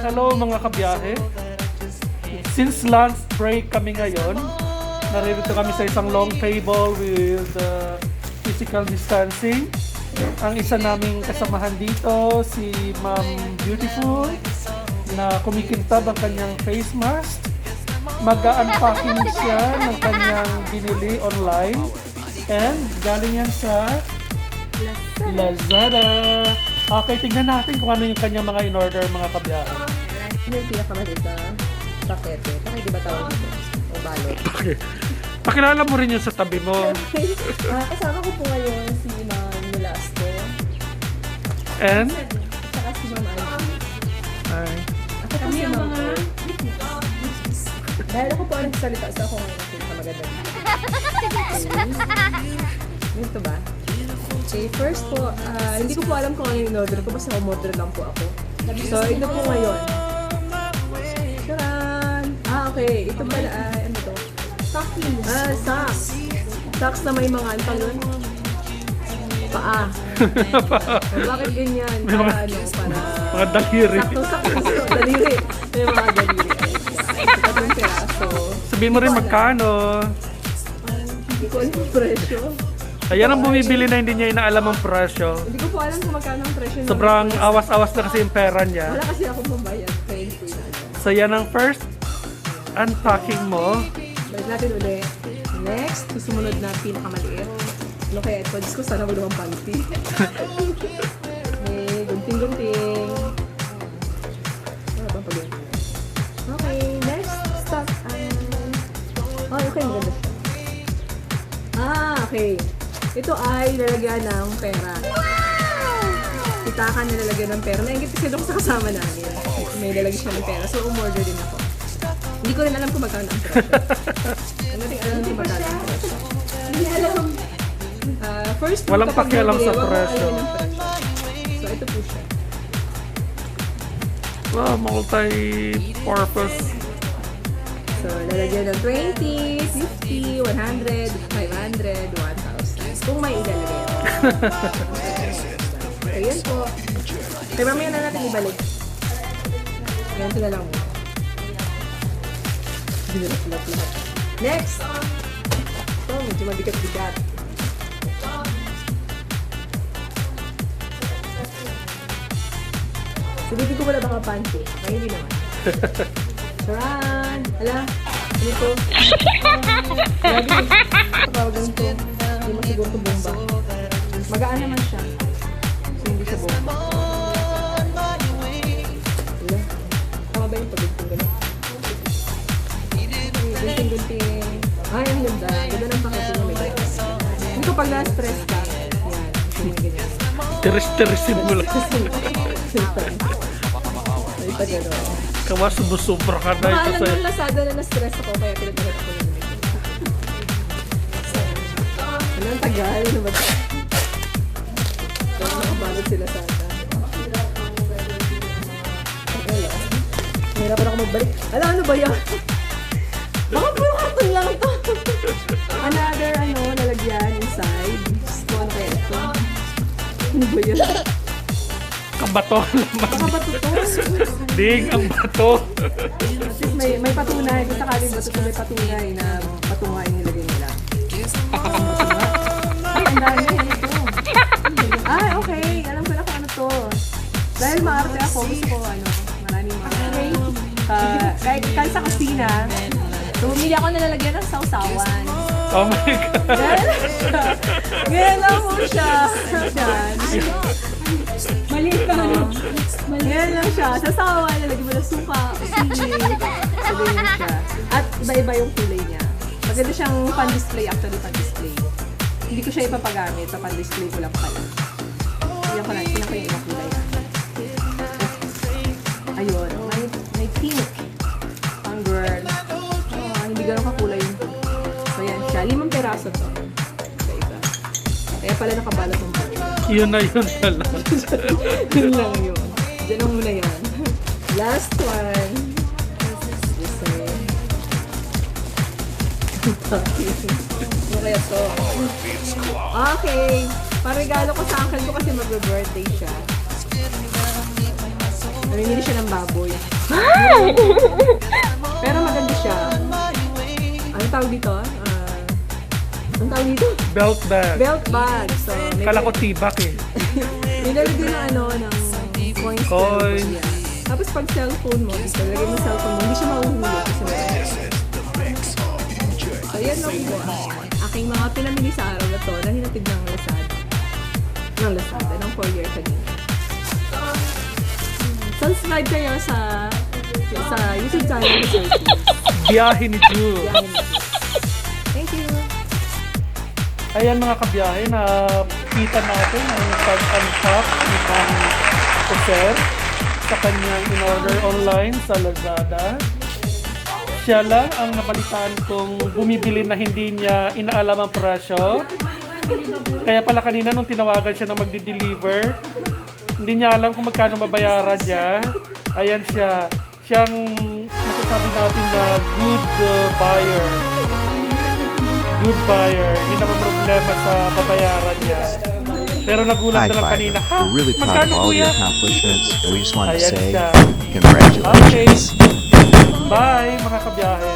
Hello mga kabiyahe. Since lunch break kami ngayon, naririto kami sa isang long table with physical distancing. Ang isa naming kasamahan dito, si Ma'am Beautiful, na kumikintab ang kanyang face mask. Mag-unpacking siya ng kanyang binili online. And galing yan sa Lazada. Okay, tingnan natin kung ano yung kanyang mga in-order, mga kabiyahe. Ano yung pinakamalit na pakete? Bakit di ba tawag ito? O balot? Okay. Pakilala mo rin yun sa tabi mo. Kasama ko po ngayon si Ma'am JULES. And? Saka si Ma'am Ivy. Ay. Ako po si Ma'am O. Dahil ako po ang nagsalita sa ako ngayon ang pinakamaganda. Ito ba? Okay, first po, hindi ko po alam kung ano yung in-order ko, basta umorder lang po ako. So, ito po ngayon. Taran! Okay. Ito pala, ano to? Socks. Socks na may mga antang nun. Paa. Bakit ganyan? Para ano, para... Mga daliri. Sakto. Daliri. May mga daliri. Tatlong piraso. Sabihin mo rin magkano. Hindi ko alam yung presyo. Ayan ang bumibili na hindi niya inaalam ang presyo. Hindi ko po alam kung magkano ang presyo. Sobrang awas-awas na kasi yung pera niya. Wala kasi ako mambayad. Thankful na. So yan ang first unpacking mo. Balik natin ulit. Next, sumunod na pinakamaliit. Ano kaya ito? Diyos ko, sana wala ang panty. Okay, gunting-gunting. Ano ba pag okay, next. Stop. Okay, maganda. Okay. Ito ay lalagyan ng pera. Pitakan na lalagyan ng pera. Naingit kasi doon sa kasama namin. May lalagyan siya ng pera. So, umorder din ako. Hindi ko rin alam kung magkano ang presyo. Ano rin alam kung magkano ang presyo. Hindi alam. First, Walang pakialam sa presyo. So, ito po siya. Wow, multi-purpose. So, lalagyan ng 20, 50, 100, 500, 1,000. Kung may ilalagay. Ayan po. Kaya mamaya na natin ibalik. Ayan, ito na lang mo. Hindi na lahat. Next! Ito, medyo mabigat-bigat. Sabihin ko wala baka panty. Ay, hindi naman. Charan! Hala! Ano ito? Grabe ito. Kapag ganito. Hindi mo siguro ito bomba. Magaan naman siya. So, hindi siya bomba. Hala. Tama ba yung pag-gunting gano'n? Gunting-gunting. Ay, ang ganda. Ganda ng pakati mo. Hindi ko pag na-stress ka. Yan. Hindi mo ganyan. Tiris-tirisin mo lang. Ay, pa gano'n. Kawa sumusubra ka na ito Alam sa'yo. ng Lazada na na-stress ako kaya pinagdagat ako ng ano ang tagal? Ano ba ito? Kaya nakabalot sila sa ata. Wala. Mahirap na ako magbalik. Ano ba yan? Baka puro karton lang ito. Another lalagyan inside. Ano kaya ito? Ano ba yan? Kabato naman. Baka bato ito? Ding, ang bato. May patunay. Kung sakaling bato ito, may patunay na patunga yung nilagay nila. Ay, ang dami ito. Ay, okay. Alam ko na kung ano to. Dahil maarte ako, gusto ko maraming kahit sa kusina. So, bumili ako na lalagyan ng sausawan. Oh my God. Ganyan lang po siya. Maliit ka man. Ganyan lang siya. Sausawan, lalagyan mo ng suka, sili. So, ganyan siya. At iba-iba yung kulay niya. Maganda siyang pan-display, actually pan-display. Hindi ko siya ipapagamit. Pan-display ko lang pala. Tingnan ko lang. Tingnan ko yung ibang kulay. Ayun. May pink. Pang girl. Hindi gano'n kakulay yung pink. So, yan siya. 5 peraso to. Iba. Kaya pala nakabalot ng pink. Yun na yun pala. Yun lang yun. Diyan ang muna yan. Last one. This one. Ano kaya to? Okay. Parigalo ko sa uncle ko kasi mag-birthday siya. Namimili siya ng baboy. Pero maganda siya. Ano tawag dito? Ang tawag dito? Belt bag. Belt bag. So, Kala ko tibak eh. nilalagyan ng ng coins. Coins. Yan. Tapos pag cellphone mo, dito, lagay mo cellphone mo, hindi siya mahuhulog kasi meron. So, yan lang po ang aking mga pinamili sa araw na to na hinatid ng Lazada, ng courier kanina. Subscribe kayo sa YouTube channel ni Sir T. Biyahe ni Jules. Thank you. Ayan mga kabiyahe, na kita natin ang pag-unpack ni Mang Jose sa kanyang in-order online sa Lazada. Siya lang ang nabalitaan kong bumibili na hindi niya inaalam ang presyo. Kaya pala kanina nung tinawagan siya na magdi-deliver, hindi niya alam kung magkano mabayaran niya. Ayan siya. Siyang masasabi natin na good buyer. Good buyer. Hindi naman problema sa babayaran niya. Pero nagulat Hi, na lang Fiverr. kanina, ha? We're really proud Magkano of all kuya? your accomplishments, and we just want to Ayan say siya. congratulations. Bye mga kabiyahe.